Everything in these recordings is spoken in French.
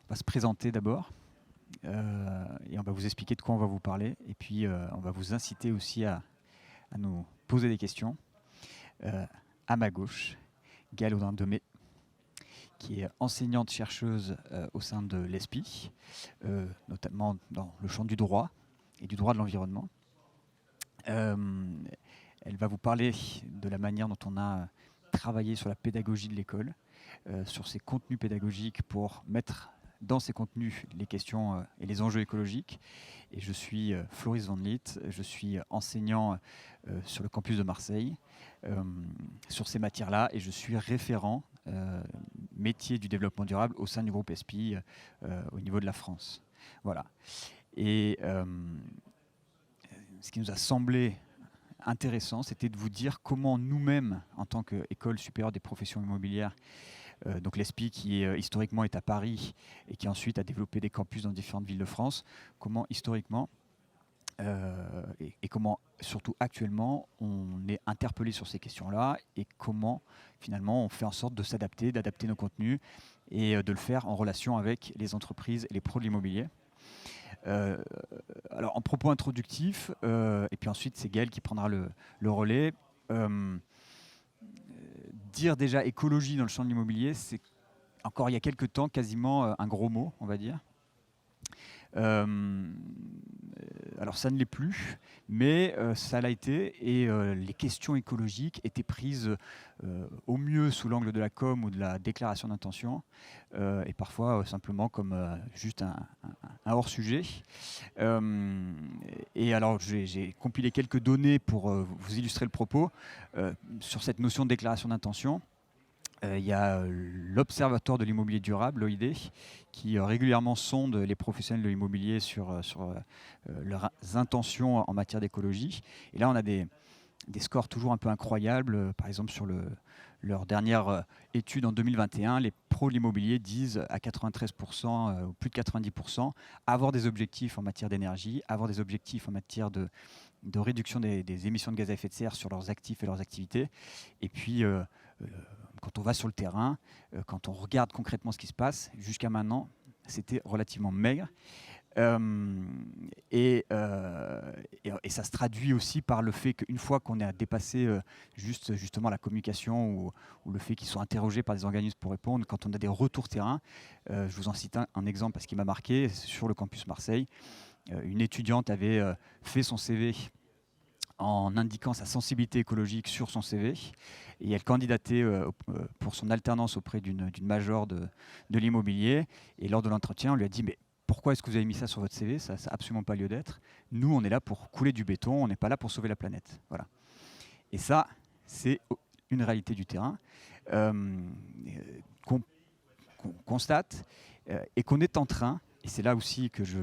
On va se présenter d'abord et on va vous expliquer de quoi on va vous parler. Et puis, on va vous inciter aussi à nous poser des questions. À ma gauche, Gaëlle Audin-Demey, qui est enseignante-chercheuse au sein de l'ESPI, notamment dans le champ du droit et du droit de l'environnement. Elle va vous parler de la manière dont on a travaillé sur la pédagogie de l'école, sur ses contenus pédagogiques pour mettre dans ces contenus les questions et les enjeux écologiques. Et je suis Floris Van Liet, je suis enseignant sur le campus de Marseille sur ces matières-là et je suis référent métier du développement durable au sein du groupe ESPI au niveau de la France. Voilà. Et ce qui nous a semblé intéressant, c'était de vous dire comment nous-mêmes, en tant qu'École supérieure des professions immobilières, donc l'ESPI qui historiquement est à Paris et qui ensuite a développé des campus dans différentes villes de France, comment historiquement et comment surtout actuellement on est interpellé sur ces questions-là et comment finalement on fait en sorte de s'adapter, d'adapter nos contenus et de le faire en relation avec les entreprises et les pros de l'immobilier. Alors en propos introductif, et puis ensuite c'est Gaëlle qui prendra le relais. Dire déjà écologie dans le champ de l'immobilier, c'est encore il y a quelques temps quasiment un gros mot, on va dire. Alors ça ne l'est plus, mais ça l'a été et les questions écologiques étaient prises au mieux sous l'angle de la com ou de la déclaration d'intention et parfois simplement comme juste un hors-sujet. Et alors j'ai compilé quelques données pour vous illustrer le propos sur cette notion de déclaration d'intention. Il y a l'Observatoire de l'immobilier durable, l'OID, qui régulièrement sonde les professionnels de l'immobilier sur leurs intentions en matière d'écologie. Et là, on a des scores toujours un peu incroyables. Par exemple, sur leur dernière étude en 2021, les pros de l'immobilier disent à 93%, ou plus de 90%, avoir des objectifs en matière d'énergie, avoir des objectifs en matière de réduction des émissions de gaz à effet de serre sur leurs actifs et leurs activités. Et puis, quand on va sur le terrain, quand on regarde concrètement ce qui se passe, jusqu'à maintenant, c'était relativement maigre. Et ça se traduit aussi par le fait qu'une fois qu'on a dépassé justement la communication ou le fait qu'ils soient interrogés par des organismes pour répondre, quand on a des retours terrain, je vous en cite un exemple parce qu'il m'a marqué, sur le campus Marseille, une étudiante avait fait son CV en indiquant sa sensibilité écologique sur son CV. Et elle candidatait pour son alternance auprès d'une major de l'immobilier. Et lors de l'entretien, on lui a dit « Mais pourquoi est-ce que vous avez mis ça sur votre CV ? Ça n'a absolument pas lieu d'être. Nous, on est là pour couler du béton, on n'est pas là pour sauver la planète. » Voilà. Et ça, c'est une réalité du terrain qu'on constate et qu'on est en train, et c'est là aussi que je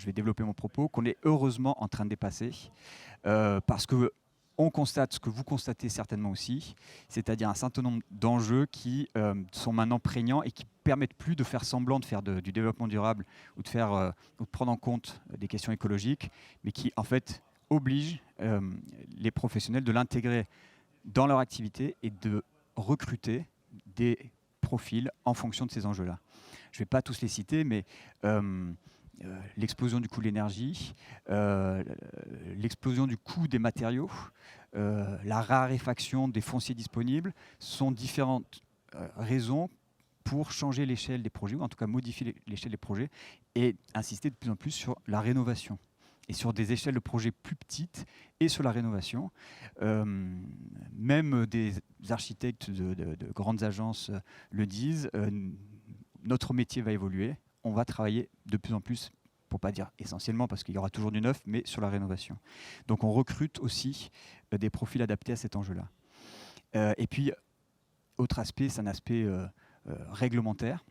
vais développer mon propos, qu'on est heureusement en train de dépasser. Parce qu'on constate ce que vous constatez certainement aussi, c'est-à-dire un certain nombre d'enjeux qui sont maintenant prégnants et qui ne permettent plus de faire semblant de faire du développement durable ou de prendre en compte des questions écologiques, mais qui en fait obligent les professionnels de l'intégrer dans leur activité et de recruter des profils en fonction de ces enjeux-là. Je ne vais pas tous les citer, mais l'explosion du coût de l'énergie, l'explosion du coût des matériaux, la raréfaction des fonciers disponibles sont différentes raisons pour changer l'échelle des projets, ou en tout cas modifier l'échelle des projets, et insister de plus en plus sur la rénovation, et sur des échelles de projets plus petites, et sur la rénovation. Même des architectes de grandes agences le disent, notre métier va évoluer, on va travailler de plus en plus, pour ne pas dire essentiellement, parce qu'il y aura toujours du neuf, mais sur la rénovation. Donc on recrute aussi des profils adaptés à cet enjeu-là. Et puis, autre aspect, c'est un aspect réglementaire.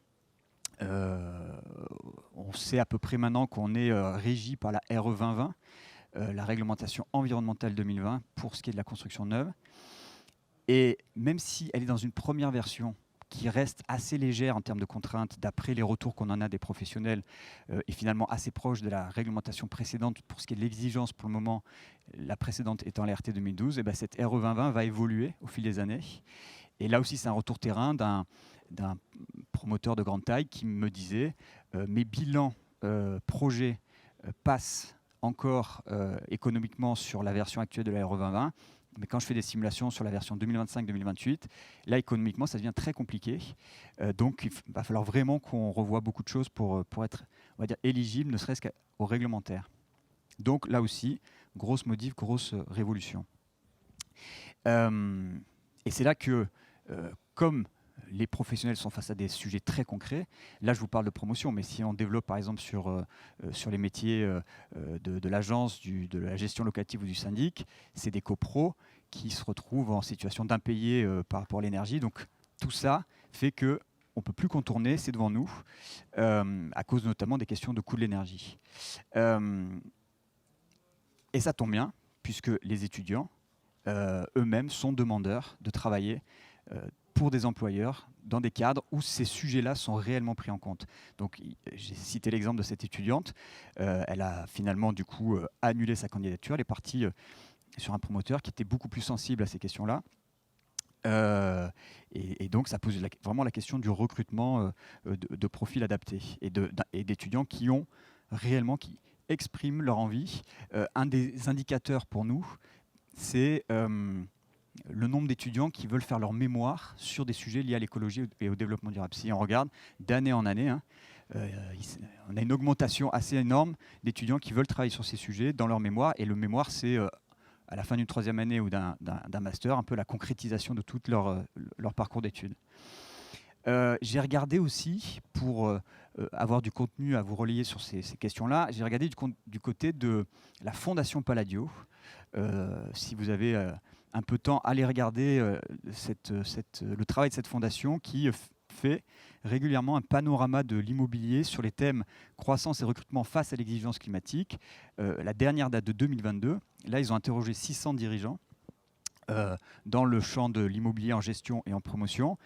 On sait à peu près maintenant qu'on est régi par la RE 2020, la réglementation environnementale 2020, pour ce qui est de la construction neuve. Et même si elle est dans une première version qui reste assez légère en termes de contraintes, d'après les retours qu'on en a des professionnels, et finalement assez proche de la réglementation précédente pour ce qui est de l'exigence pour le moment, la précédente étant la RT 2012, et bien cette RE 2020 va évoluer au fil des années. Et là aussi, c'est un retour terrain d'un promoteur de grande taille qui me disait mes bilans projets passent encore économiquement sur la version actuelle de la RE 2020. Mais quand je fais des simulations sur la version 2025-2028, là, économiquement, ça devient très compliqué. Donc, il va falloir vraiment qu'on revoie beaucoup de choses pour être, on va dire, éligible, ne serait-ce qu'au réglementaire. Donc, là aussi, grosse modif, grosse révolution. Et c'est là que, comme les professionnels sont face à des sujets très concrets, là, je vous parle de promotion, mais si on développe, par exemple, sur les métiers de l'agence, de la gestion locative ou du syndic, c'est des copros qui se retrouvent en situation d'impayé par rapport à l'énergie. Donc, tout ça fait qu'on ne peut plus contourner, c'est devant nous, à cause notamment des questions de coût de l'énergie. Et ça tombe bien, puisque les étudiants eux-mêmes sont demandeurs de travailler pour des employeurs dans des cadres où ces sujets-là sont réellement pris en compte. Donc, j'ai cité l'exemple de cette étudiante. Elle a finalement, du coup, annulé sa candidature. Elle est partie sur un promoteur qui était beaucoup plus sensible à ces questions-là. Et donc, ça pose vraiment la question du recrutement de profils adaptés et d'étudiants qui ont réellement, qui expriment leur envie. Un des indicateurs pour nous, c'est le nombre d'étudiants qui veulent faire leur mémoire sur des sujets liés à l'écologie et au développement durable. Si on regarde d'année en année, on a une augmentation assez énorme d'étudiants qui veulent travailler sur ces sujets dans leur mémoire. Et le mémoire, c'est à la fin d'une troisième année ou d'un master, un peu la concrétisation de tout leur parcours d'études. J'ai regardé aussi, pour avoir du contenu à vous relayer sur ces questions-là, j'ai regardé du côté de la Fondation Palladio. Si vous avez un peu de temps, allez regarder le travail de cette fondation qui fait régulièrement un panorama de l'immobilier sur les thèmes croissance et recrutement face à l'exigence climatique. La dernière date de 2022. Là, ils ont interrogé 600 dirigeants dans le champ de l'immobilier en gestion et en promotion.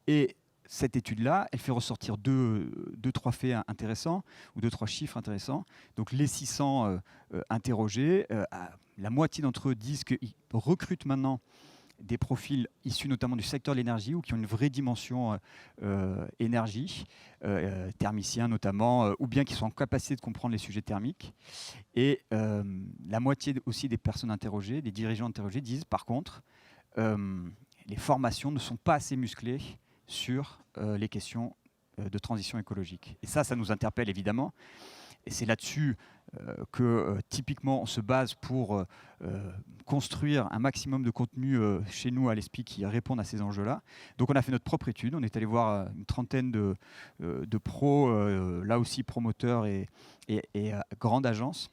Et cette étude-là, elle fait ressortir deux, trois faits intéressants, ou deux, trois chiffres intéressants. Donc les 600 interrogés, la moitié d'entre eux disent qu'ils recrutent maintenant des profils issus notamment du secteur de l'énergie ou qui ont une vraie dimension énergie, thermiciens notamment, ou bien qui sont en capacité de comprendre les sujets thermiques. Et la moitié aussi des personnes interrogées, des dirigeants interrogés, disent par contre les formations ne sont pas assez musclées sur les questions de transition écologique. Et ça nous interpelle évidemment. Et c'est là-dessus que typiquement on se base pour construire un maximum de contenu chez nous à l'ESPI qui répondent à ces enjeux-là. Donc on a fait notre propre étude, on est allé voir une trentaine de pros, là aussi promoteurs et grandes agences.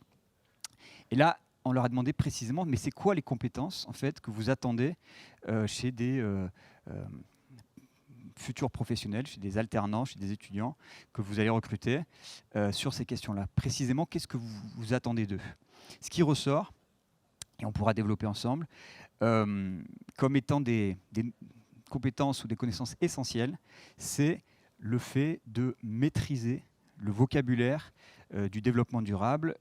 Et là, on leur a demandé précisément, mais c'est quoi les compétences en fait que vous attendez chez des futurs professionnels, chez des alternants, chez des étudiants que vous allez recruter sur ces questions-là. Précisément, qu'est-ce que vous attendez d'eux? Ce qui ressort, et on pourra développer ensemble, comme étant des compétences ou des connaissances essentielles, c'est le fait de maîtriser le vocabulaire du développement durable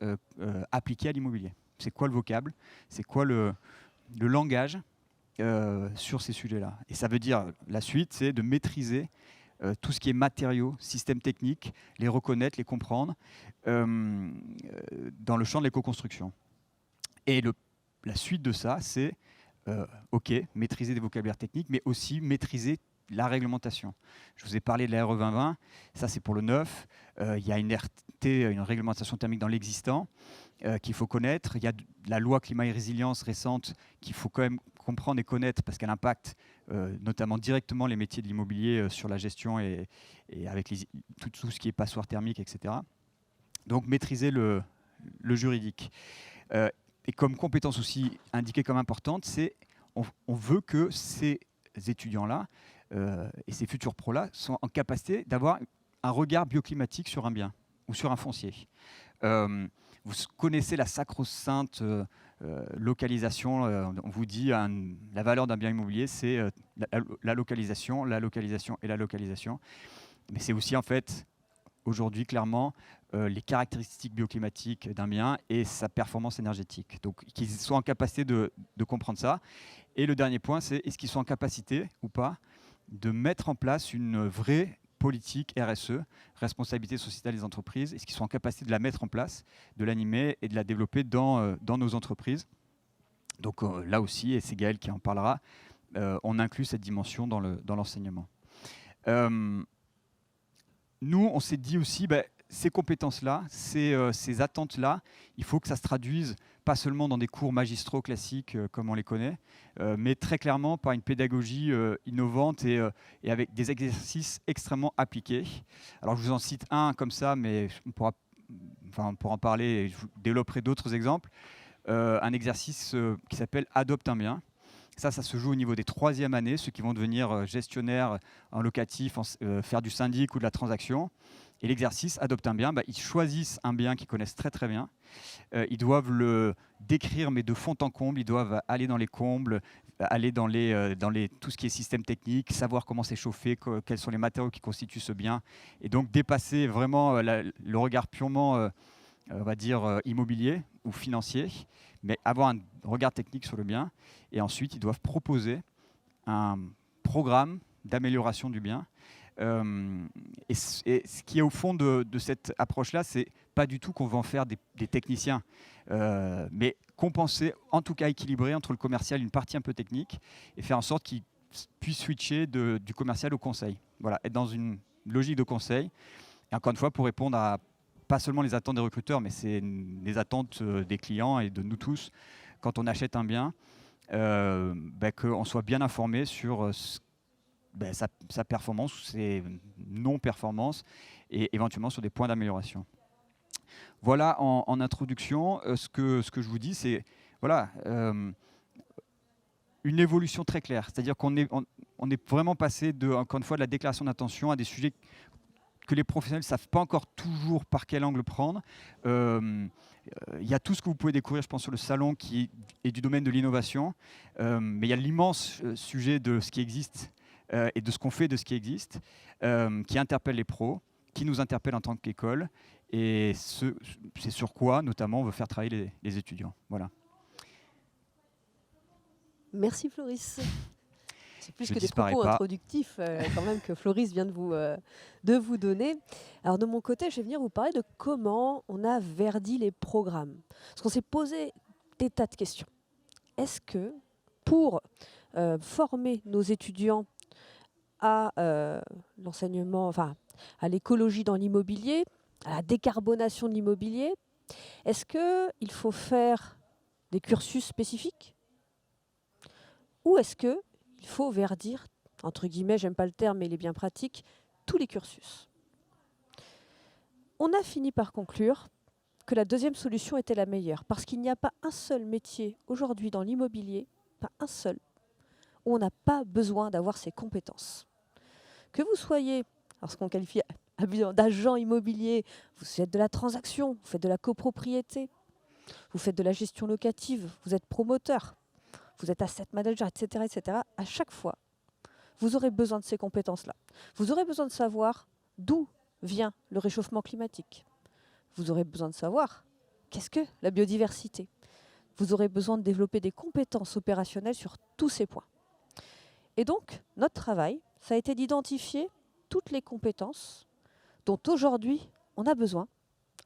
appliqué à l'immobilier. C'est quoi le vocable? C'est quoi le langage sur ces sujets-là? Et ça veut dire, la suite, c'est de maîtriser tout ce qui est matériaux, systèmes techniques, les reconnaître, les comprendre dans le champ de l'éco-construction. Et la suite de ça, c'est OK, maîtriser des vocabulaires techniques, mais aussi maîtriser la réglementation. Je vous ai parlé de la RE 2020, ça c'est pour le neuf. Il y a une RT, une réglementation thermique dans l'existant qu'il faut connaître. Il y a la loi climat et résilience récente qu'il faut quand même comprendre et connaître parce qu'elle impacte notamment directement les métiers de l'immobilier sur la gestion et avec tout ce qui est passoire thermique, etc. Donc maîtriser le juridique. Et comme compétence aussi indiquée comme importante, c'est on veut que ces étudiants-là et ces futurs pros-là sont en capacité d'avoir un regard bioclimatique sur un bien ou sur un foncier. Vous connaissez la sacro-sainte localisation. On vous dit la valeur d'un bien immobilier, c'est la localisation, la localisation et la localisation. Mais c'est aussi en fait aujourd'hui clairement les caractéristiques bioclimatiques d'un bien et sa performance énergétique. Donc qu'ils soient en capacité de comprendre ça. Et le dernier point, c'est est-ce qu'ils sont en capacité ou pas de mettre en place une vraie politique RSE, responsabilité sociétale des entreprises, est-ce qu'ils sont en capacité de la mettre en place, de l'animer et de la développer dans nos entreprises. Donc là aussi, et c'est Gaël qui en parlera, on inclut cette dimension dans l'enseignement. Nous, on s'est dit aussi, ces compétences-là, ces attentes-là, il faut que ça se traduise pas seulement dans des cours magistraux classiques comme on les connaît, mais très clairement par une pédagogie innovante et avec des exercices extrêmement appliqués. Alors je vous en cite un comme ça, mais on pourra en parler et je vous développerai d'autres exemples. Un exercice qui s'appelle « Adopte un bien ». Ça se joue au niveau des 3e années, ceux qui vont devenir gestionnaires en locatif, faire du syndic ou de la transaction. Et l'exercice Adopte un bien, ils choisissent un bien qu'ils connaissent très très bien. Ils doivent le décrire, mais de fond en comble. Ils doivent aller dans les combles, aller dans tout ce qui est système technique, savoir comment c'est chauffé, quels sont les matériaux qui constituent ce bien. Et donc dépasser vraiment le regard purement, on va dire, immobilier ou financier, mais avoir un regard technique sur le bien. Et ensuite, ils doivent proposer un programme d'amélioration du bien. Et ce qui est au fond de cette approche-là, c'est pas du tout qu'on va en faire des techniciens, mais compenser, en tout cas équilibrer entre le commercial une partie un peu technique et faire en sorte qu'ils puissent switcher du commercial au conseil. Voilà, être dans une logique de conseil. Et encore une fois, pour répondre à pas seulement les attentes des recruteurs, mais c'est les attentes des clients et de nous tous quand on achète un bien, qu'on soit bien informé sur sa performance ou ses non-performances et éventuellement sur des points d'amélioration. Voilà en introduction ce que je vous dis, c'est voilà, une évolution très claire. C'est-à-dire qu'on est vraiment passé encore une fois de la déclaration d'intention à des sujets que les professionnels ne savent pas encore toujours par quel angle prendre. Il y a tout ce que vous pouvez découvrir, je pense, sur le salon qui est du domaine de l'innovation, mais il y a l'immense sujet de ce qui existe et de ce qu'on fait de ce qui existe, qui interpelle les pros, qui nous interpelle en tant qu'école, et c'est sur quoi, notamment, on veut faire travailler les étudiants. Voilà. Merci Floris. C'est plus que des propos introductifs quand même que Floris vient de vous donner. Alors de mon côté, je vais venir vous parler de comment on a verdi les programmes. Parce qu'on s'est posé des tas de questions. Est-ce que pour former nos étudiants à l'enseignement, enfin à l'écologie dans l'immobilier, à la décarbonation de l'immobilier, est-ce qu'il faut faire des cursus spécifiques? Ou est-ce qu'il faut verdir, entre guillemets, j'aime pas le terme, mais il est bien pratique, tous les cursus? On a fini par conclure que la deuxième solution était la meilleure, parce qu'il n'y a pas un seul métier aujourd'hui dans l'immobilier, pas un seul, où on n'a pas besoin d'avoir ces compétences. Que vous soyez, alors ce qu'on qualifie d'agent immobilier, vous faites de la transaction, vous faites de la copropriété, vous faites de la gestion locative, vous êtes promoteur, vous êtes asset manager, etc., etc. À chaque fois, vous aurez besoin de ces compétences-là. Vous aurez besoin de savoir d'où vient le réchauffement climatique. Vous aurez besoin de savoir qu'est-ce que la biodiversité. Vous aurez besoin de développer des compétences opérationnelles sur tous ces points. Et donc, notre travail, ça a été d'identifier toutes les compétences dont aujourd'hui on a besoin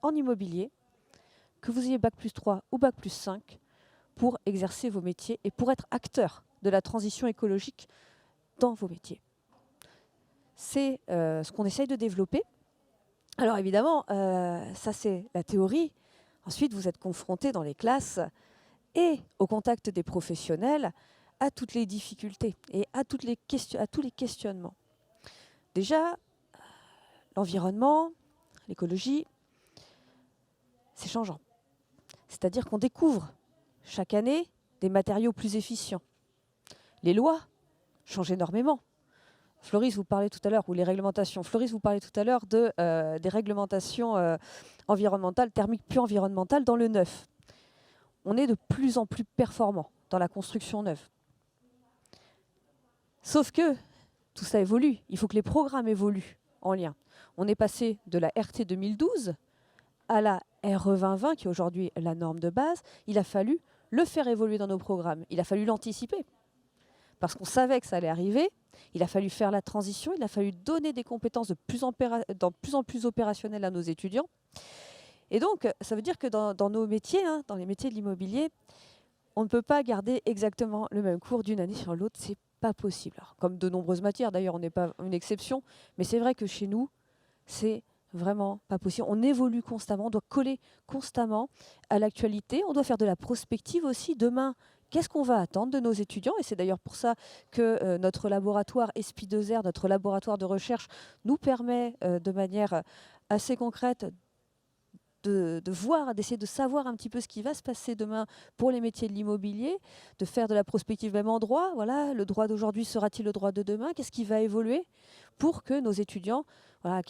en immobilier, que vous ayez Bac+3 ou Bac+5, pour exercer vos métiers et pour être acteur de la transition écologique dans vos métiers. C'est ce qu'on essaye de développer. Alors évidemment, ça c'est la théorie. Ensuite, vous êtes confrontés dans les classes et au contact des professionnels à toutes les difficultés et à tous les questionnements. Déjà, l'environnement, l'écologie, c'est changeant. C'est-à-dire qu'on découvre chaque année des matériaux plus efficients. Les lois changent énormément. Floris vous parlait tout à l'heure, ou les réglementations. Floris vous parlait tout à l'heure des réglementations environnementales, thermiques plus environnementales dans le neuf. On est de plus en plus performant dans la construction neuve. Sauf que tout ça évolue. Il faut que les programmes évoluent en lien. On est passé de la RT 2012 à la RE 2020, qui est aujourd'hui la norme de base. Il a fallu le faire évoluer dans nos programmes. Il a fallu l'anticiper. parce qu'on savait que ça allait arriver. Il a fallu faire la transition, il a fallu donner des compétences de plus en plus opérationnelles à nos étudiants. Et donc, ça veut dire que dans nos métiers, dans les métiers de l'immobilier, on ne peut pas garder exactement le même cours d'une année sur l'autre, c'est pas possible. Alors, comme de nombreuses matières, d'ailleurs, on n'est pas une exception, mais c'est vrai que chez nous, c'est vraiment pas possible. On évolue constamment, on doit coller constamment à l'actualité, on doit faire de la prospective aussi. Demain, qu'est-ce qu'on va attendre de nos étudiants? Et c'est d'ailleurs pour ça que notre laboratoire ESPI2R, notre laboratoire de recherche, nous permet de manière assez concrète de voir, d'essayer de savoir un petit peu ce qui va se passer demain pour les métiers de l'immobilier, de faire de la prospective même en droit. Voilà, le droit d'aujourd'hui sera-t-il le droit de demain? Qu'est-ce qui va évoluer pour que nos étudiants, voilà,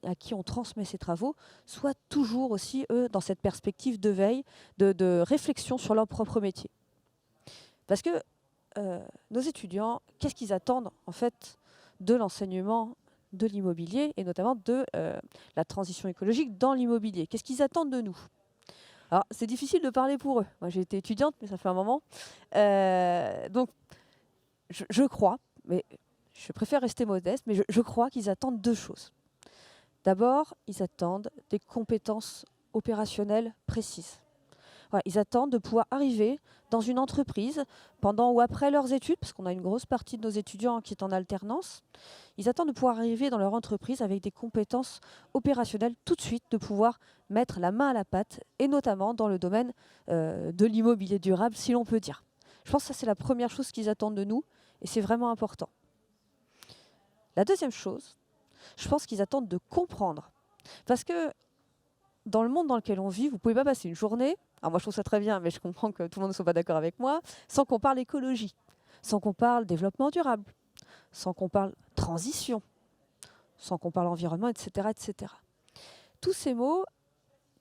à qui on transmet ces travaux, soient toujours aussi, eux, dans cette perspective de veille, de réflexion sur leur propre métier. Parce que nos étudiants, qu'est-ce qu'ils attendent en fait de l'enseignement de l'immobilier et notamment de la transition écologique dans l'immobilier? Qu'est-ce qu'ils attendent de nous? Alors, c'est difficile de parler pour eux. Moi, j'ai été étudiante, mais ça fait un moment. Donc, je crois, mais je préfère rester modeste, mais je crois qu'ils attendent deux choses. D'abord, ils attendent des compétences opérationnelles précises. Voilà, ils attendent de pouvoir arriver dans une entreprise pendant ou après leurs études, parce qu'on a une grosse partie de nos étudiants qui est en alternance. Ils attendent de pouvoir arriver dans leur entreprise avec des compétences opérationnelles tout de suite, de pouvoir mettre la main à la pâte, et notamment dans le domaine de l'immobilier durable, si l'on peut dire. Je pense que ça, c'est la première chose qu'ils attendent de nous, et c'est vraiment important. La deuxième chose, je pense qu'ils attendent de comprendre. Parce que dans le monde dans lequel on vit, vous ne pouvez pas passer une journée, alors moi je trouve ça très bien, mais je comprends que tout le monde ne soit pas d'accord avec moi, sans qu'on parle écologie, sans qu'on parle développement durable, sans qu'on parle transition, sans qu'on parle environnement, etc., etc. Tous ces mots,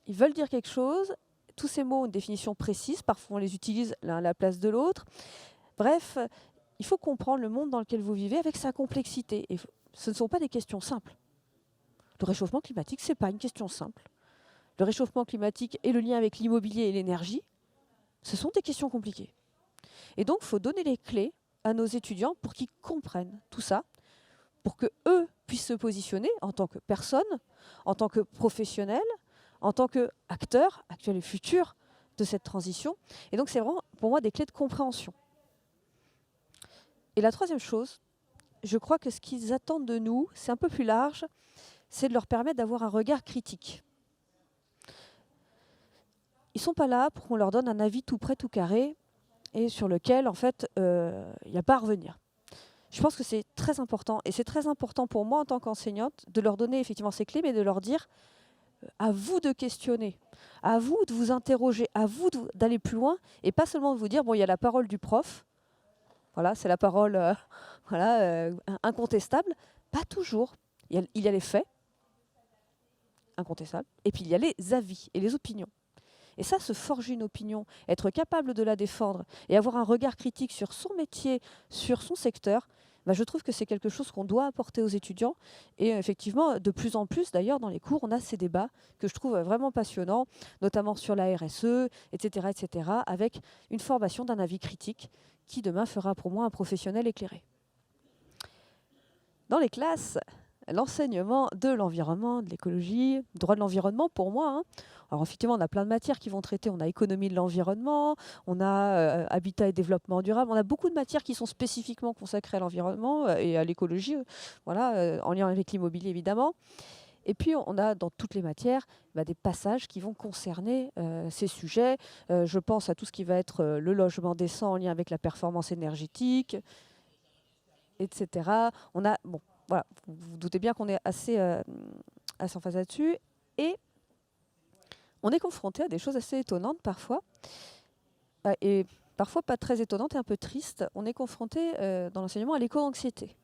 ils veulent dire quelque chose, tous ces mots ont une définition précise, parfois on les utilise l'un à la place de l'autre. Bref, il faut comprendre le monde dans lequel vous vivez avec sa complexité. Et ce ne sont pas des questions simples. Le réchauffement climatique, ce n'est pas une question simple. Le réchauffement climatique et le lien avec l'immobilier et l'énergie, ce sont des questions compliquées. Et donc, il faut donner les clés à nos étudiants pour qu'ils comprennent tout ça, pour qu'eux puissent se positionner en tant que personnes, en tant que professionnels, en tant qu'acteurs, actuels et futurs, de cette transition. Et donc, c'est vraiment, pour moi, des clés de compréhension. Et la troisième chose, je crois que ce qu'ils attendent de nous, c'est un peu plus large, c'est de leur permettre d'avoir un regard critique. Ils ne sont pas là pour qu'on leur donne un avis tout prêt, tout carré, et sur lequel, en fait, il n'y a pas à revenir. Je pense que c'est très important, et c'est très important pour moi en tant qu'enseignante, de leur donner effectivement ces clés, mais de leur dire, à vous de questionner, à vous de vous interroger, à vous d'aller plus loin, et pas seulement de vous dire, bon, il y a la parole du prof, voilà, c'est la parole incontestable. Pas toujours. Il y a les faits, incontestables, et puis il y a les avis et les opinions. Et ça, se forger une opinion, être capable de la défendre et avoir un regard critique sur son métier, sur son secteur, je trouve que c'est quelque chose qu'on doit apporter aux étudiants. Et effectivement, de plus en plus, d'ailleurs, dans les cours, on a ces débats que je trouve vraiment passionnants, notamment sur la RSE, etc., etc., avec une formation d'un avis critique qui, demain, fera pour moi un professionnel éclairé. Dans les classes, l'enseignement de l'environnement, de l'écologie, droit de l'environnement pour moi. Alors effectivement, on a plein de matières qui vont traiter. On a économie de l'environnement, on a habitat et développement durable. On a beaucoup de matières qui sont spécifiquement consacrées à l'environnement et à l'écologie, voilà, en lien avec l'immobilier évidemment. Et puis on a dans toutes les matières des passages qui vont concerner ces sujets. Je pense à tout ce qui va être le logement décent en lien avec la performance énergétique, etc. On a, bon, voilà, vous vous doutez bien qu'on est assez en phase là-dessus. Et on est confronté à des choses assez étonnantes parfois. Et parfois pas très étonnantes et un peu tristes. On est confronté dans l'enseignement à l'éco-anxiété.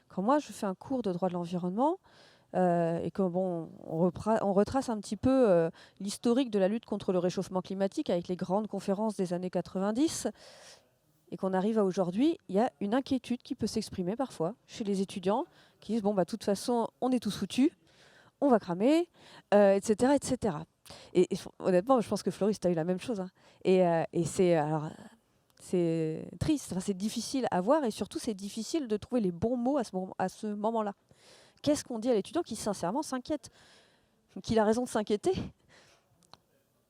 Quand moi, je fais un cours de droit de l'environnement, et que bon, on retrace un petit peu l'historique de la lutte contre le réchauffement climatique avec les grandes conférences des années 90, et qu'on arrive à aujourd'hui, il y a une inquiétude qui peut s'exprimer parfois chez les étudiants qui disent, bon, de toute façon, on est tous foutus, on va cramer, etc., etc. Et honnêtement, je pense que Floris, tu as eu la même chose. Et c'est... Alors, c'est triste, c'est difficile à voir et surtout c'est difficile de trouver les bons mots à ce moment-là. Qu'est-ce qu'on dit à l'étudiant qui sincèrement s'inquiète, qu'il a raison de s'inquiéter?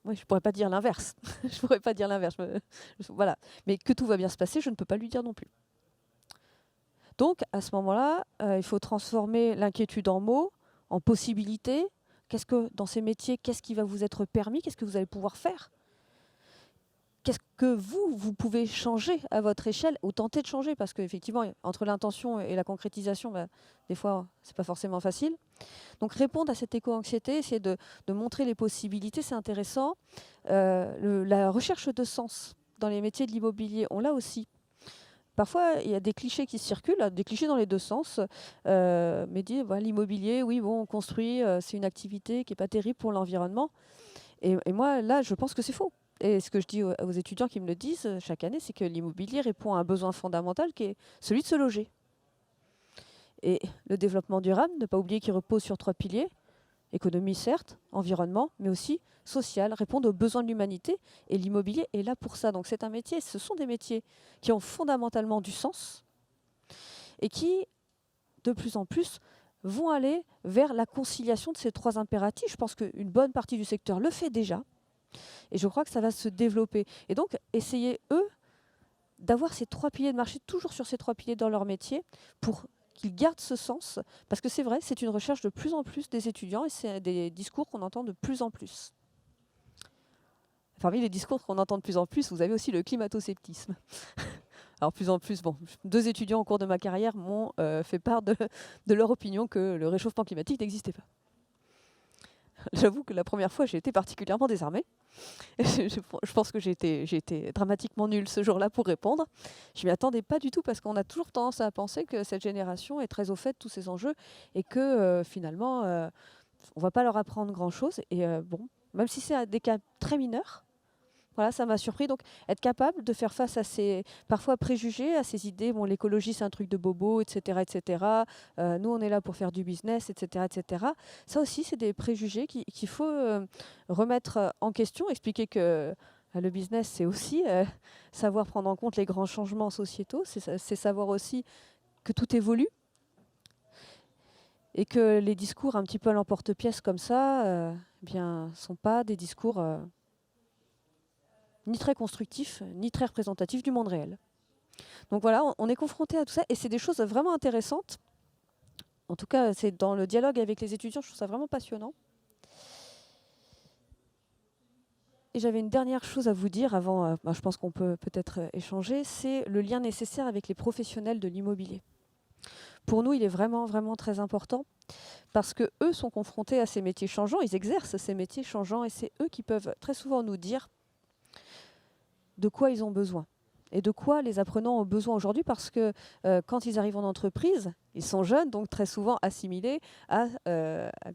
Oui, je ne pourrais pas dire l'inverse. Je pourrais pas dire l'inverse. Voilà. Mais que tout va bien se passer, je ne peux pas lui dire non plus. Donc, à ce moment-là, il faut transformer l'inquiétude en mots, en possibilités. Qu'est-ce que, dans ces métiers, qu'est-ce qui va vous être permis? Qu'est-ce que vous allez pouvoir faire? Qu'est-ce que vous pouvez changer à votre échelle ou tenter de changer? Parce qu'effectivement, entre l'intention et la concrétisation, des fois, ce n'est pas forcément facile. Donc répondre à cette éco-anxiété, essayer de montrer les possibilités, c'est intéressant. La recherche de sens dans les métiers de l'immobilier, on l'a aussi. Parfois, il y a des clichés qui circulent, des clichés dans les deux sens. Mais dit, l'immobilier, oui, bon, on construit, c'est une activité qui n'est pas terrible pour l'environnement. Et moi, là, je pense que c'est faux. Et ce que je dis aux étudiants qui me le disent chaque année, c'est que l'immobilier répond à un besoin fondamental qui est celui de se loger. Et le développement durable, ne pas oublier qu'il repose sur 3 piliers, économie certes, environnement, mais aussi social, répondre aux besoins de l'humanité. Et l'immobilier est là pour ça. Donc c'est un métier, ce sont des métiers qui ont fondamentalement du sens et qui, de plus en plus, vont aller vers la conciliation de ces 3 impératifs. Je pense qu'une bonne partie du secteur le fait déjà. Et je crois que ça va se développer. Et donc, essayez, eux, d'avoir ces 3 piliers de marché, toujours sur ces 3 piliers dans leur métier, pour qu'ils gardent ce sens. Parce que c'est vrai, c'est une recherche de plus en plus des étudiants et c'est des discours qu'on entend de plus en plus. Parmi les discours qu'on entend de plus en plus, vous avez aussi le climato-sceptisme. Alors, plus en plus, 2 étudiants au cours de ma carrière m'ont fait part de leur opinion que le réchauffement climatique n'existait pas. J'avoue que la première fois, j'ai été particulièrement désarmée. Je pense que j'ai été dramatiquement nulle ce jour-là pour répondre. Je ne m'y attendais pas du tout parce qu'on a toujours tendance à penser que cette génération est très au fait de tous ces enjeux et que finalement, on ne va pas leur apprendre grand-chose. Et même si c'est des cas très mineurs, voilà, ça m'a surpris. Donc, être capable de faire face à ces parfois préjugés, à ces idées, l'écologie c'est un truc de bobo, etc., etc. Nous, on est là pour faire du business, etc., etc. Ça aussi, c'est des préjugés qu'il faut remettre en question, expliquer que le business, c'est aussi savoir prendre en compte les grands changements sociétaux, c'est savoir aussi que tout évolue et que les discours un petit peu à l'emporte-pièce comme ça, sont pas des discours ni très constructif, ni très représentatif du monde réel. Donc voilà, on est confronté à tout ça, et c'est des choses vraiment intéressantes. En tout cas, c'est dans le dialogue avec les étudiants, je trouve ça vraiment passionnant. Et j'avais une dernière chose à vous dire avant, je pense qu'on peut peut-être échanger, c'est le lien nécessaire avec les professionnels de l'immobilier. Pour nous, il est vraiment, vraiment très important, parce qu'eux sont confrontés à ces métiers changeants, ils exercent ces métiers changeants, et c'est eux qui peuvent très souvent nous dire de quoi ils ont besoin et de quoi les apprenants ont besoin aujourd'hui, parce que quand ils arrivent en entreprise, ils sont jeunes, donc très souvent assimilés à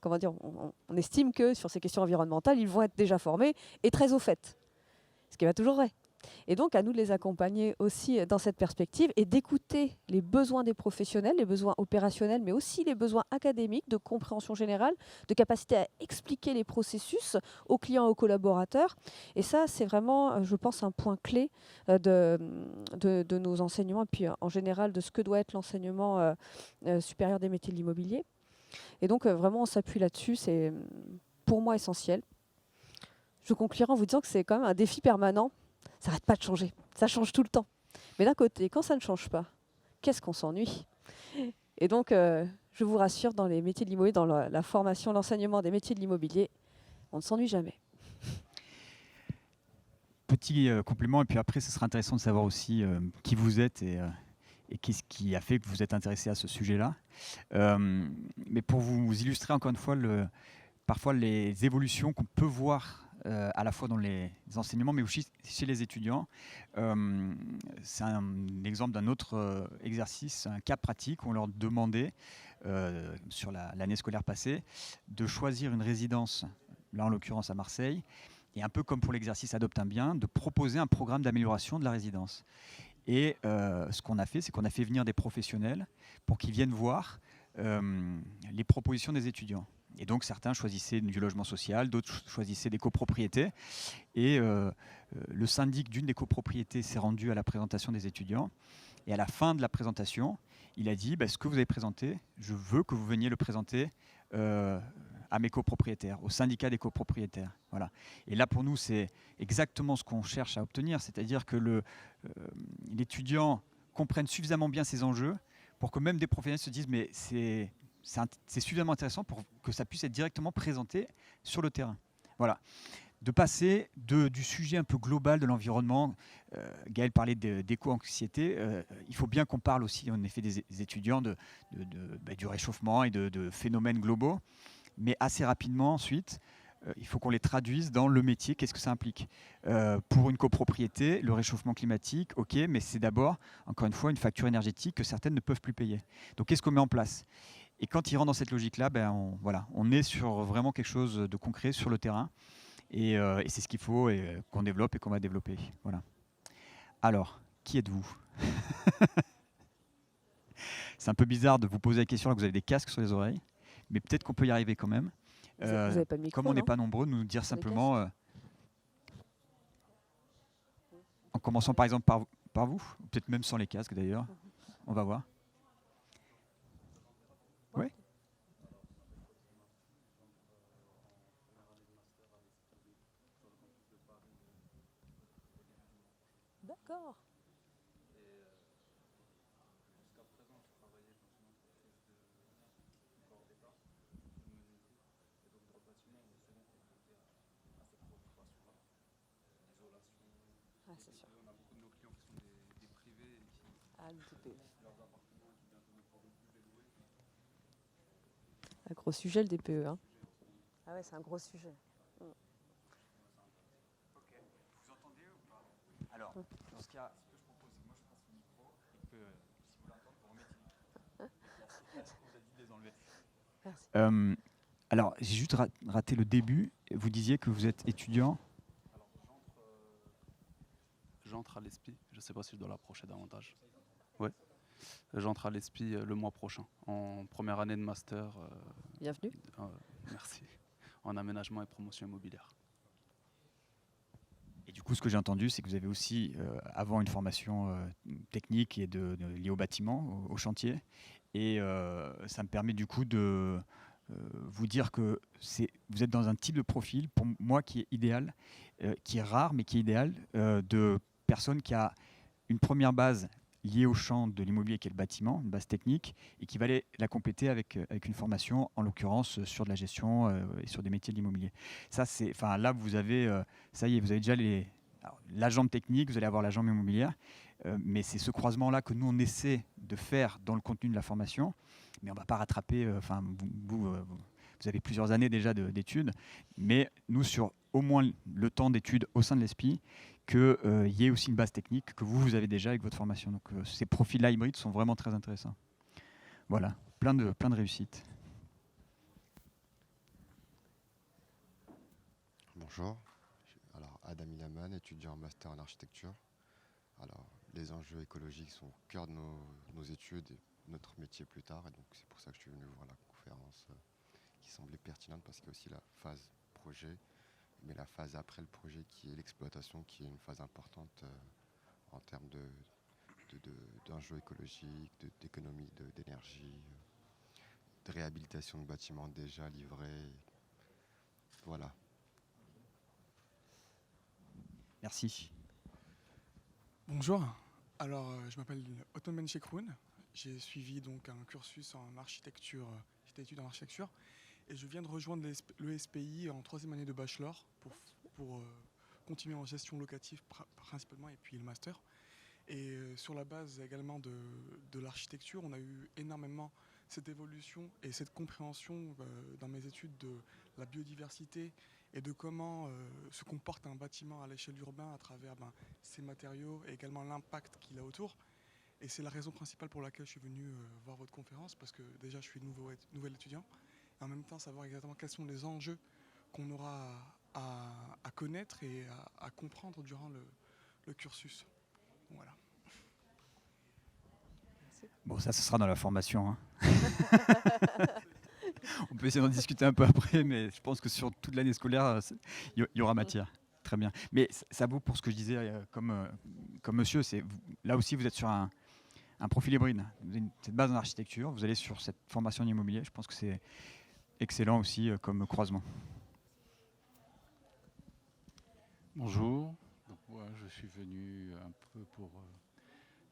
comment dire, on estime que sur ces questions environnementales, ils vont être déjà formés et très au fait, ce qui n'est pas toujours vrai. Et donc, à nous de les accompagner aussi dans cette perspective et d'écouter les besoins des professionnels, les besoins opérationnels, mais aussi les besoins académiques, de compréhension générale, de capacité à expliquer les processus aux clients, aux collaborateurs. Et ça, c'est vraiment, je pense, un point clé de nos enseignements et puis en général de ce que doit être l'enseignement supérieur des métiers de l'immobilier. Et donc, vraiment, on s'appuie là-dessus. C'est pour moi essentiel. Je conclurai en vous disant que c'est quand même un défi permanent. Ça n'arrête pas de changer, ça change tout le temps. Mais d'un côté, quand ça ne change pas, qu'est-ce qu'on s'ennuie? Et donc, je vous rassure, dans les métiers de l'immobilier, dans la formation, l'enseignement des métiers de l'immobilier, on ne s'ennuie jamais. Petit complément, et puis après, ce sera intéressant de savoir aussi qui vous êtes et qu'est-ce qui a fait que vous êtes intéressé à ce sujet-là. Mais pour vous illustrer encore une fois, parfois les évolutions qu'on peut voir à la fois dans les enseignements, mais aussi chez les étudiants. C'est un exemple d'un autre exercice, un cas pratique où on leur demandait, sur l'année scolaire passée, de choisir une résidence, là en l'occurrence à Marseille, et un peu comme pour l'exercice Adopte un bien, de proposer un programme d'amélioration de la résidence. Et ce qu'on a fait, c'est qu'on a fait venir des professionnels pour qu'ils viennent voir les propositions des étudiants. Et donc certains choisissaient du logement social, d'autres choisissaient des copropriétés. Et le syndic d'une des copropriétés s'est rendu à la présentation des étudiants. Et à la fin de la présentation, il a dit ce que vous avez présenté, je veux que vous veniez le présenter à mes copropriétaires, au syndicat des copropriétaires. Voilà. Et là, pour nous, c'est exactement ce qu'on cherche à obtenir, c'est-à-dire que l'étudiant comprenne suffisamment bien ces enjeux pour que même des professionnels se disent mais c'est suffisamment intéressant pour que ça puisse être directement présenté sur le terrain. Voilà. De passer du sujet un peu global de l'environnement, Gaël parlait d'éco-anxiété, il faut bien qu'on parle aussi en effet des étudiants du réchauffement et de phénomènes globaux, mais assez rapidement ensuite, il faut qu'on les traduise dans le métier, qu'est-ce que ça implique. Pour une copropriété, le réchauffement climatique, ok, mais c'est d'abord, encore une fois, une facture énergétique que certaines ne peuvent plus payer. Donc qu'est-ce qu'on met en place ? Et quand ils rentrent dans cette logique-là, on est sur vraiment quelque chose de concret sur le terrain. Et c'est ce qu'il faut qu'on développe et qu'on va développer. Voilà. Alors, qui êtes-vous ? C'est un peu bizarre de vous poser la question alors que vous avez des casques sur les oreilles, mais peut-être qu'on peut y arriver quand même. Vous avez pas de micro, comme on n'est pas nombreux, nous dire simplement, en commençant par exemple par vous, peut-être même sans les casques d'ailleurs, on va voir. Oui. D'accord. Ah, c'est sûr. On a beaucoup de nos clients qui sont des privés et qui leurs appartements qui bientôt ne pourront plus les louer. Un gros sujet le DPE. Hein. Ah ouais, c'est un gros sujet. Ok, vous entendez ou pas ? Alors, dans ce cas, ce que je propose, c'est que moi je passe le micro et que si vous l'entendez, vous remettez le micro. Vous a dit de les enlever. Merci. Alors, j'ai juste raté le début. Vous disiez que vous êtes étudiant. Alors, j'entre à l'ESPI. Je ne sais pas si je dois l'approcher davantage. Oui. J'entre à l'ESPI le mois prochain, en première année de master. Bienvenue. Merci. En aménagement et promotion immobilière. Et du coup, ce que j'ai entendu, c'est que vous avez aussi, avant une formation technique et liée au bâtiment, au chantier. Et ça me permet du coup de vous dire que vous êtes dans un type de profil, pour moi, qui est idéal, qui est rare, mais qui est idéal, de personne qui a une première base liée au champ de l'immobilier qui est le bâtiment, une base technique, et qui va aller la compléter avec une formation, en l'occurrence sur de la gestion et sur des métiers de l'immobilier. Là, vous avez, ça y est, vous avez déjà la jambe technique, vous allez avoir la jambe immobilière, mais c'est ce croisement-là que nous, on essaie de faire dans le contenu de la formation, mais on ne va pas rattraper, vous avez plusieurs années déjà d'études, mais nous, sur au moins le temps d'études au sein de l'ESPI, qu'il y ait aussi une base technique que vous avez déjà avec votre formation. Donc ces profils-là hybrides sont vraiment très intéressants. Voilà, plein de réussites. Bonjour, alors Adam Ilaman, étudiant en master en architecture. Alors les enjeux écologiques sont au cœur de nos études et notre métier plus tard, et donc c'est pour ça que je suis venu voir la conférence qui semblait pertinente, parce qu'il y a aussi la phase projet, mais la phase après le projet qui est l'exploitation, qui est une phase importante en termes d'enjeux écologiques, d'économie d'énergie, de réhabilitation de bâtiments déjà livrés. Voilà. Merci. Bonjour, alors je m'appelle Ottoman Chekroun, j'ai suivi donc un cursus en architecture, j'étais étudiant en architecture, et je viens de rejoindre l'ESPI en 3e année de bachelor pour continuer en gestion locative principalement, et puis le master. Et sur la base également de l'architecture, on a eu énormément cette évolution et cette compréhension dans mes études de la biodiversité et de comment se comporte un bâtiment à l'échelle urbaine à travers ses matériaux et également l'impact qu'il a autour. Et c'est la raison principale pour laquelle je suis venu voir votre conférence, parce que déjà je suis nouvel étudiant, et en même temps savoir exactement quels sont les enjeux qu'on aura à connaître et à comprendre durant le cursus. Voilà. Bon, ça, ce sera dans la formation. Hein. On peut essayer d'en discuter un peu après, mais je pense que sur toute l'année scolaire, il y aura matière. Très bien. Mais ça vaut pour ce que je disais comme monsieur. Là aussi, vous êtes sur un profil hybride. Vous avez cette base en architecture, vous allez sur cette formation en immobilier. Je pense que c'est excellent aussi comme croisement. Bonjour. Donc, moi, je suis venu un peu pour,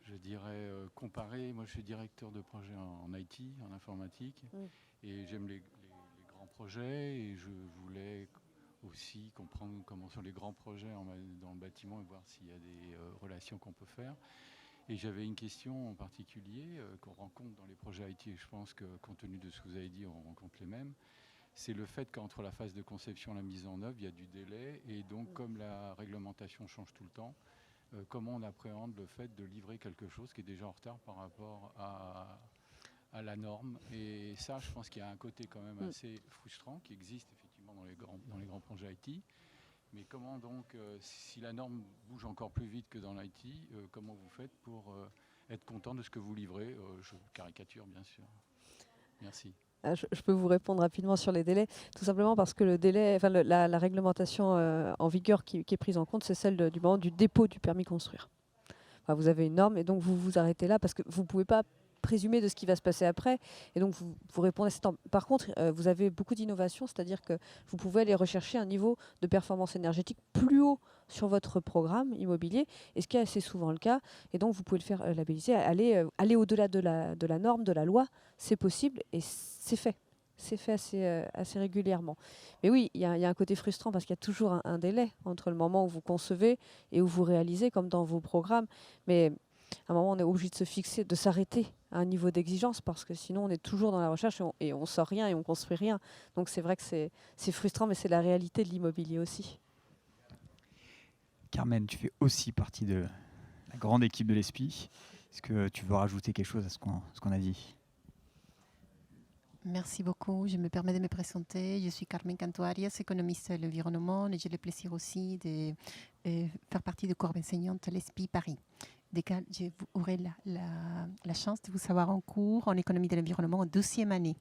je dirais, comparer. Moi, je suis directeur de projet en IT, en informatique, et j'aime les grands projets, et je voulais aussi comprendre comment sont les grands projets dans le bâtiment et voir s'il y a des relations qu'on peut faire. Et j'avais une question en particulier qu'on rencontre dans les projets IT, et je pense que compte tenu de ce que vous avez dit, on rencontre les mêmes. C'est le fait qu'entre la phase de conception et la mise en œuvre, il y a du délai. Et donc, comme la réglementation change tout le temps, comment on appréhende le fait de livrer quelque chose qui est déjà en retard par rapport à la norme. Et ça, je pense qu'il y a un côté quand même assez frustrant qui existe effectivement dans les grands projets IT. Mais comment donc, si la norme bouge encore plus vite que dans l'IT, comment vous faites pour être content de ce que vous livrez? Je caricature, bien sûr. Merci. Je peux vous répondre rapidement sur les délais, tout simplement parce que le délai, enfin la réglementation en vigueur qui est prise en compte, c'est celle du moment du dépôt du permis construire. Enfin, vous avez une norme et donc vous vous arrêtez là parce que vous ne pouvez pas présumer de ce qui va se passer après et donc vous répondez. Par contre, vous avez beaucoup d'innovations, c'est-à-dire que vous pouvez aller rechercher un niveau de performance énergétique plus haut sur votre programme immobilier, et ce qui est assez souvent le cas, et donc vous pouvez le faire labelliser, aller au-delà de la norme, de la loi, c'est possible et c'est fait. C'est fait assez régulièrement. Mais oui, il y a un côté frustrant parce qu'il y a toujours un délai entre le moment où vous concevez et où vous réalisez, comme dans vos programmes. Mais à un moment, on est obligé de se fixer, de s'arrêter à un niveau d'exigence parce que sinon, on est toujours dans la recherche et on sort rien et on construit rien. Donc c'est vrai que c'est frustrant, mais c'est la réalité de l'immobilier aussi. Carmen, tu fais aussi partie de la grande équipe de l'ESPI. Est-ce que tu veux rajouter quelque chose à ce qu'on a dit? Merci beaucoup. Je me permets de me présenter. Je suis Carmen Cantuarias, économiste de l'environnement, et j'ai le plaisir aussi de faire partie du corps enseignant de l'ESPI Paris. Je aurai la chance de vous savoir en cours en économie de l'environnement en 2e année.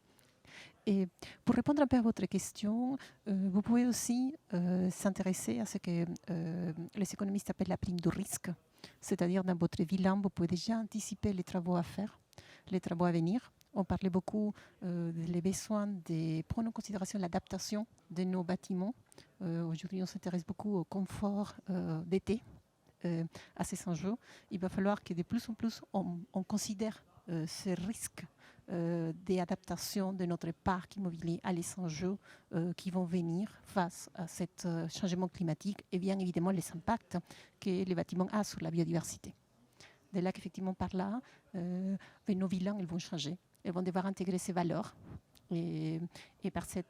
Et pour répondre un peu à votre question, vous pouvez aussi s'intéresser à ce que les économistes appellent la prime de risque. C'est-à-dire, dans votre bilan, vous pouvez déjà anticiper les travaux à faire, les travaux à venir. On parlait beaucoup des besoins de prendre en considération l'adaptation de nos bâtiments. Aujourd'hui, on s'intéresse beaucoup au confort d'été, à ces enjeux. Il va falloir que de plus en plus, on considère ces risques d'adaptation de notre parc immobilier à les enjeux qui vont venir face à ce changement climatique et bien évidemment les impacts que les bâtiments ont sur la biodiversité. De là qu'effectivement par là, nos bilans ils vont changer. Elles vont devoir intégrer ces valeurs. Et par ces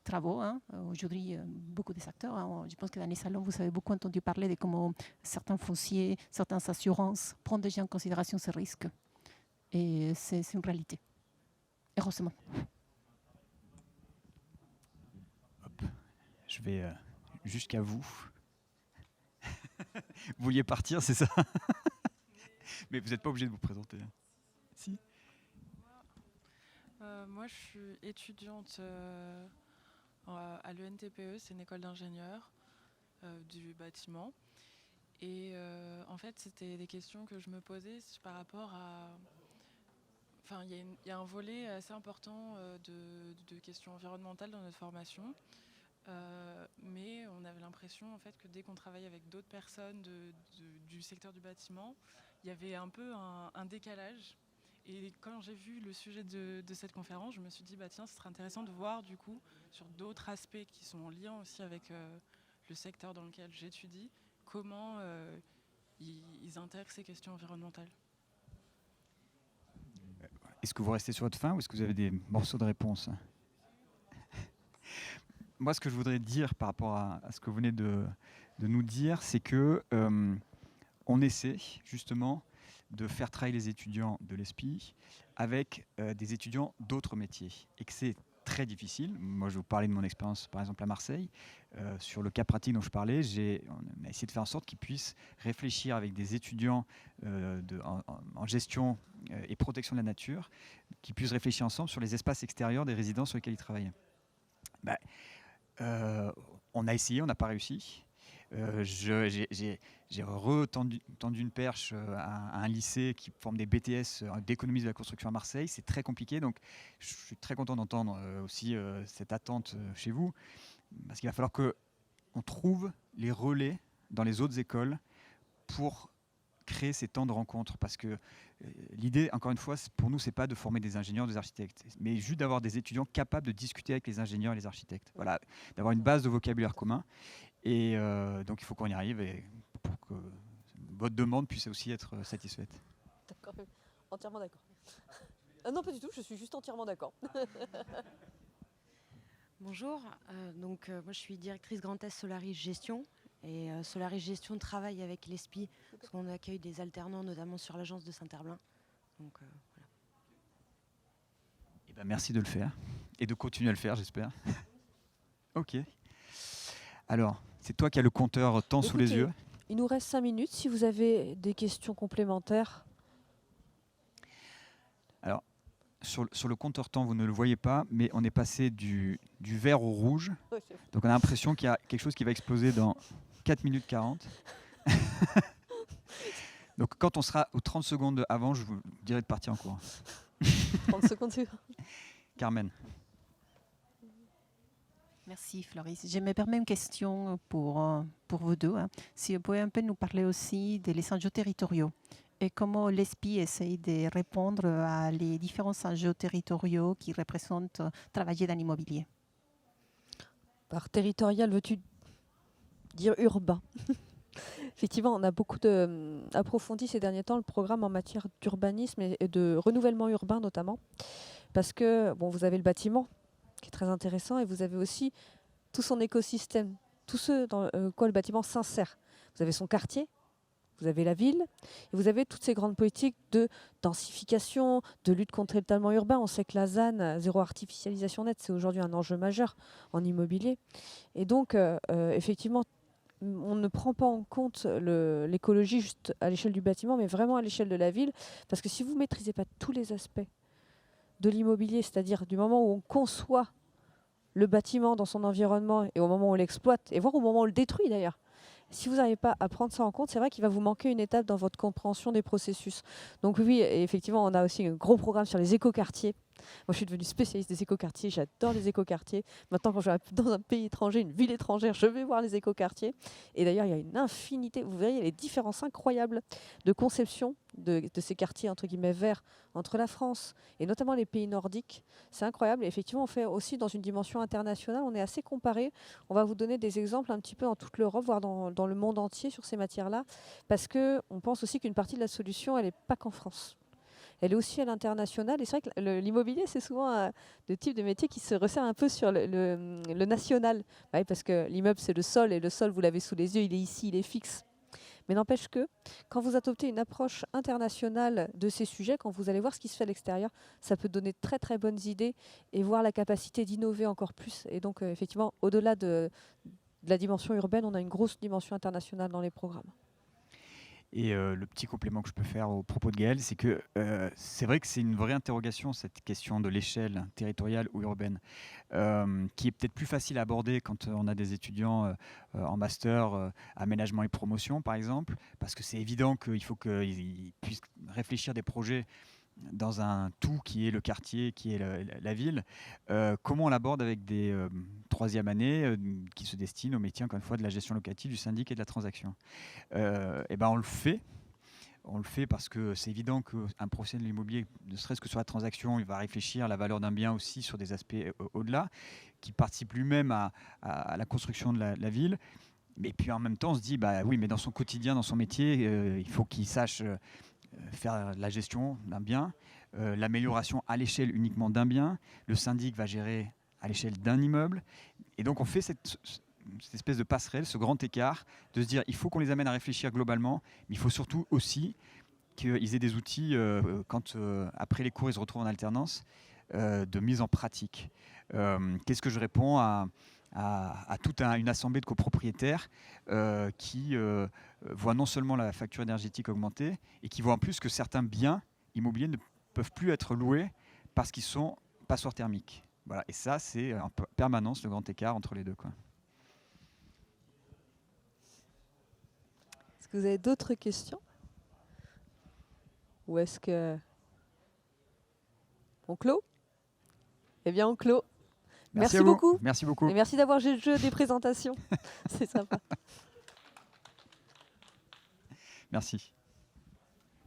travaux, aujourd'hui, beaucoup des acteurs, je pense que dans les salons, vous avez beaucoup entendu parler de comment certains fonciers, certaines assurances prennent déjà en considération ces risques. Et c'est une réalité. Heureusement. Hop. Je vais jusqu'à vous. Vous vouliez partir, c'est ça? Mais vous n'êtes pas obligé de vous présenter. Si? Moi, je suis étudiante à l'ENTPE, c'est une école d'ingénieurs du bâtiment. Et en fait, c'était des questions que je me posais par rapport à... Enfin, il y a un volet assez important de questions environnementales dans notre formation. Mais on avait l'impression en fait, que dès qu'on travaillait avec d'autres personnes du secteur du bâtiment, il y avait un peu un décalage. Et quand j'ai vu le sujet de cette conférence, je me suis dit, bah, tiens, ce serait intéressant de voir du coup sur d'autres aspects qui sont en lien aussi avec le secteur dans lequel j'étudie, comment ils intègrent ces questions environnementales. Est-ce que vous restez sur votre fin ou est-ce que vous avez des morceaux de réponse? Moi, ce que je voudrais dire par rapport à ce que vous venez de nous dire, c'est que on essaie justement de faire travailler les étudiants de l'ESPI avec des étudiants d'autres métiers et que c'est très difficile. Moi, je vais vous parler de mon expérience, par exemple, à Marseille. Sur le cas pratique dont je parlais, on a essayé de faire en sorte qu'ils puissent réfléchir avec des étudiants en gestion et protection de la nature, qui puissent réfléchir ensemble sur les espaces extérieurs des résidences sur lesquelles ils travaillaient. On a essayé, on n'a pas réussi. J'ai tendu une perche à un lycée qui forme des BTS d'économie de la construction à Marseille. C'est très compliqué, donc je suis très content d'entendre aussi cette attente chez vous, parce qu'il va falloir qu'on trouve les relais dans les autres écoles pour créer ces temps de rencontre, parce que l'idée, encore une fois, pour nous, c'est pas de former des ingénieurs, des architectes, mais juste d'avoir des étudiants capables de discuter avec les ingénieurs et les architectes. Voilà, d'avoir une base de vocabulaire commun. Et donc il faut qu'on y arrive et pour que votre demande puisse aussi être satisfaite. D'accord, entièrement d'accord. Non, pas du tout, je suis juste entièrement d'accord. Bonjour, moi je suis directrice Grand Est Solaris Gestion. Et Solaris Gestion travaille avec l'ESPI parce qu'on accueille des alternants, notamment sur l'agence de Saint-Herblain. Donc, voilà. Eh ben, merci de le faire et de continuer à le faire, j'espère. Ok. Alors, c'est toi qui as le compteur temps sous les yeux. Il nous reste 5 minutes. Si vous avez des questions complémentaires. Alors, sur le compteur temps, vous ne le voyez pas, mais on est passé du vert au rouge. Donc, on a l'impression qu'il y a quelque chose qui va exploser dans 4 minutes 40. Donc, quand on sera aux 30 secondes avant, je vous dirai de partir en cours. 30 secondes. Carmen. Merci Floris. Je me permets une question pour vous deux. Si vous pouvez un peu nous parler aussi des enjeux territoriaux et comment l'ESPI essaye de répondre à les différents enjeux territoriaux qui représentent travailler dans l'immobilier. Par territorial, veux-tu dire urbain? Effectivement, on a beaucoup approfondi ces derniers temps le programme en matière d'urbanisme et de renouvellement urbain notamment, parce que vous avez le bâtiment qui est très intéressant et vous avez aussi tout son écosystème, tout ce dans quoi le bâtiment s'insère. Vous avez son quartier, vous avez la ville et vous avez toutes ces grandes politiques de densification, de lutte contre l'étalement urbain. On sait que la ZAN, zéro artificialisation nette, c'est aujourd'hui un enjeu majeur en immobilier. Et donc, effectivement, on ne prend pas en compte l'écologie juste à l'échelle du bâtiment, mais vraiment à l'échelle de la ville. Parce que si vous ne maîtrisez pas tous les aspects de l'immobilier, c'est-à-dire du moment où on conçoit le bâtiment dans son environnement et au moment où on l'exploite, et voire au moment où on le détruit d'ailleurs, si vous n'arrivez pas à prendre ça en compte, c'est vrai qu'il va vous manquer une étape dans votre compréhension des processus. Donc oui, effectivement, on a aussi un gros programme sur les écoquartiers. Moi, je suis devenue spécialiste des écoquartiers. J'adore les écoquartiers. Maintenant, quand je vais dans un pays étranger, une ville étrangère, je vais voir les écoquartiers. Et d'ailleurs, il y a une infinité. Vous verriez les différences incroyables de conception de ces quartiers entre guillemets verts entre la France et notamment les pays nordiques. C'est incroyable. Et effectivement, on fait aussi dans une dimension internationale. On est assez comparé. On va vous donner des exemples un petit peu dans toute l'Europe, voire dans le monde entier sur ces matières-là, parce qu'on pense aussi qu'une partie de la solution, elle n'est pas qu'en France. Elle est aussi à l'international. Et c'est vrai que l'immobilier, c'est souvent le type de métier qui se resserre un peu sur le national. Ouais, parce que l'immeuble, c'est le sol. Et le sol, vous l'avez sous les yeux, il est ici, il est fixe. Mais n'empêche que, quand vous adoptez une approche internationale de ces sujets, quand vous allez voir ce qui se fait à l'extérieur, ça peut donner de très très bonnes idées et voir la capacité d'innover encore plus. Et donc, effectivement, au-delà de la dimension urbaine, on a une grosse dimension internationale dans les programmes. Et le petit complément que je peux faire au propos de Gaël, c'est que c'est vrai que c'est une vraie interrogation, cette question de l'échelle territoriale ou urbaine, qui est peut-être plus facile à aborder quand on a des étudiants en master aménagement et promotion, par exemple, parce que c'est évident qu'il faut qu'ils puissent réfléchir des projets dans un tout qui est le quartier, qui est la ville. Comment on l'aborde avec des troisième années qui se destinent au métier, encore une fois, de la gestion locative, du syndic et de la transaction. Et ben on le fait. On le fait parce que c'est évident qu'un professionnel de l'immobilier, ne serait-ce que sur la transaction, il va réfléchir à la valeur d'un bien aussi sur des aspects au-delà, qui participe lui-même à la construction de la ville. Mais puis en même temps, on se dit, bah oui, mais dans son quotidien, dans son métier, il faut qu'il sache faire la gestion d'un bien, l'amélioration à l'échelle uniquement d'un bien. Le syndic va gérer à l'échelle d'un immeuble. Et donc on fait cette espèce de passerelle, ce grand écart, de se dire il faut qu'on les amène à réfléchir globalement, mais il faut surtout aussi qu'ils aient des outils quand après les cours ils se retrouvent en alternance, de mise en pratique. Qu'est-ce que je réponds à toute une assemblée de copropriétaires qui voient non seulement la facture énergétique augmenter, et qui voient en plus que certains biens immobiliers ne peuvent plus être loués parce qu'ils sont passoires thermiques. Voilà. Et ça, c'est en permanence le grand écart entre les deux, quoi. Est-ce que vous avez d'autres questions? Ou est-ce que... On clôt? Eh bien, on clôt. Merci beaucoup. Merci beaucoup. Et merci d'avoir joué le jeu des présentations. C'est sympa. Merci.